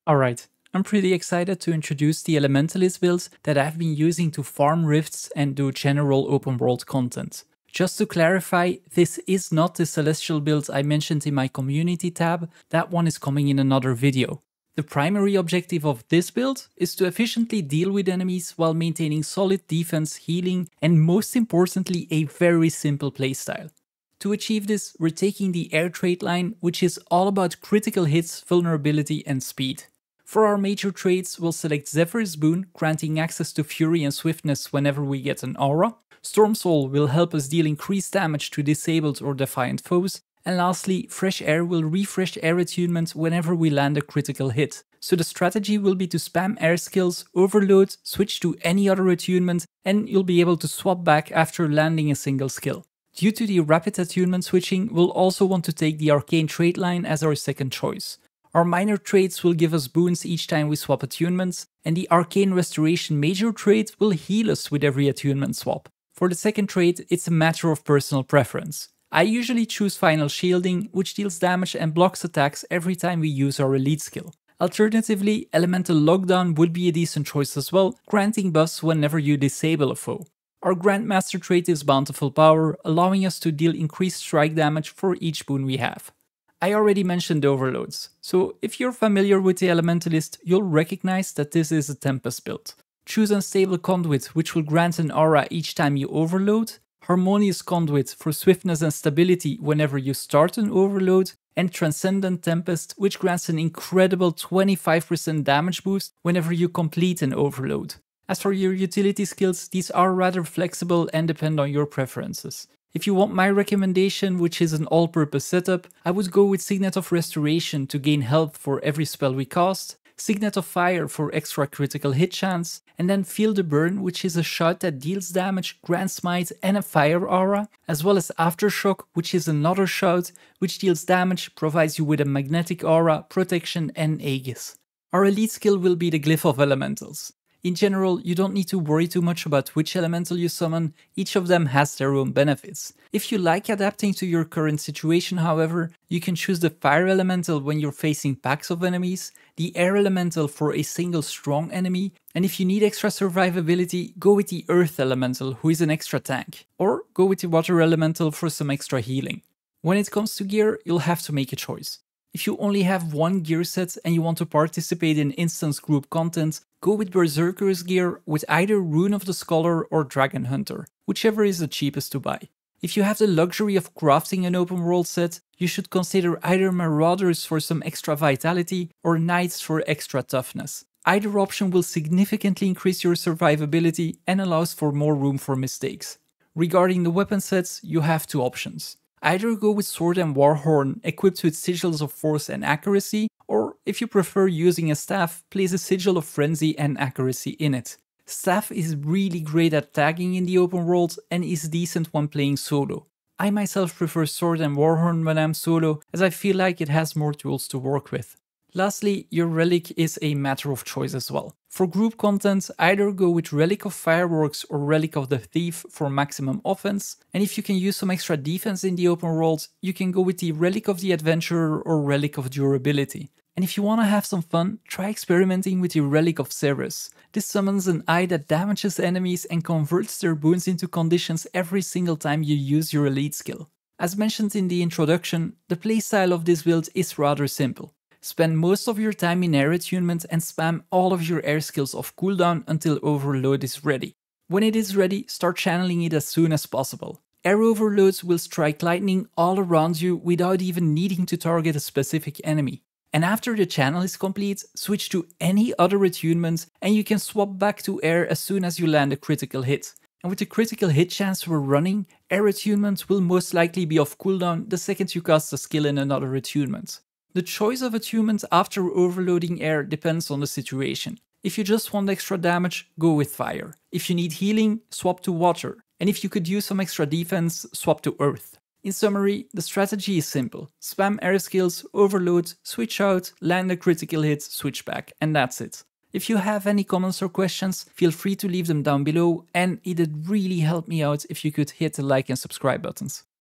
Alright, I'm pretty excited to introduce the Elementalist build that I've been using to farm rifts and do general open world content. Just to clarify, this is not the Celestial build I mentioned in my community tab, that one is coming in another video. The primary objective of this build is to efficiently deal with enemies while maintaining solid defense, healing, and most importantly a very simple playstyle. To achieve this, we're taking the Air Traitline, which is all about critical hits, vulnerability, and speed. For our major traits, we'll select Zephyr's Boon, granting access to Fury and Swiftness whenever we get an aura. Storm Soul will help us deal increased damage to disabled or defiant foes. And lastly, Fresh Air will refresh Air Attunement whenever we land a critical hit. So the strategy will be to spam air skills, overload, switch to any other attunement, and you'll be able to swap back after landing a single skill. Due to the rapid attunement switching, we'll also want to take the Arcane Traitline as our second choice. Our minor traits will give us boons each time we swap attunements, and the Arcane Restoration major trait will heal us with every attunement swap. For the second trait, it's a matter of personal preference. I usually choose Final Shielding, which deals damage and blocks attacks every time we use our elite skill. Alternatively, Elemental Lockdown would be a decent choice as well, granting buffs whenever you disable a foe. Our Grandmaster trait is Bountiful Power, allowing us to deal increased strike damage for each boon we have. I already mentioned overloads, so if you're familiar with the Elementalist, you'll recognize that this is a Tempest build. Choose Unstable Conduit, which will grant an aura each time you overload, Harmonious Conduit for swiftness and stability whenever you start an overload, and Transcendent Tempest, which grants an incredible 25% damage boost whenever you complete an overload. As for your utility skills, these are rather flexible and depend on your preferences. If you want my recommendation, which is an all-purpose setup, I would go with Signet of Restoration to gain health for every spell we cast, Signet of Fire for extra critical hit chance, and then Feel the Burn, which is a shot that deals damage, grants smite and a fire aura, as well as Aftershock, which is another shot which deals damage, provides you with a magnetic aura, protection and Aegis. Our elite skill will be the Glyph of Elementals. In general, you don't need to worry too much about which elemental you summon, each of them has their own benefits. If you like adapting to your current situation, however, you can choose the Fire Elemental when you're facing packs of enemies, the Air Elemental for a single strong enemy, and if you need extra survivability, go with the Earth Elemental, who is an extra tank, or go with the Water Elemental for some extra healing. When it comes to gear, you'll have to make a choice. If you only have one gear set and you want to participate in instance group content, go with Berserker's gear with either Rune of the Scholar or Dragon Hunter, whichever is the cheapest to buy. If you have the luxury of crafting an open world set, you should consider either Marauders for some extra vitality or Knights for extra toughness. Either option will significantly increase your survivability and allows for more room for mistakes. Regarding the weapon sets, you have two options. Either go with Sword and Warhorn equipped with Sigils of Force and Accuracy, or if you prefer using a staff, place a Sigil of Frenzy and Accuracy in it. Staff is really great at tagging in the open world and is decent when playing solo. I myself prefer Sword and Warhorn when I'm solo, as I feel like it has more tools to work with. Lastly, your relic is a matter of choice as well. For group content, either go with Relic of Fireworks or Relic of the Thief for maximum offense, and if you can use some extra defense in the open world, you can go with the Relic of the Adventurer or Relic of Durability. And if you want to have some fun, try experimenting with the Relic of Ceres. This summons an eye that damages enemies and converts their boons into conditions every single time you use your elite skill. As mentioned in the introduction, the playstyle of this build is rather simple. Spend most of your time in Air Attunement and spam all of your air skills off cooldown until Overload is ready. When it is ready, start channeling it as soon as possible. Air overloads will strike lightning all around you without even needing to target a specific enemy. And after the channel is complete, switch to any other attunement and you can swap back to air as soon as you land a critical hit. And with the critical hit chance we're running, Air Attunement will most likely be off cooldown the second you cast a skill in another attunement. The choice of attunement after overloading air depends on the situation. If you just want extra damage, go with fire. If you need healing, swap to water. And if you could use some extra defense, swap to earth. In summary, the strategy is simple. Spam air skills, overload, switch out, land a critical hit, switch back, and that's it. If you have any comments or questions, feel free to leave them down below, and it'd really help me out if you could hit the like and subscribe buttons.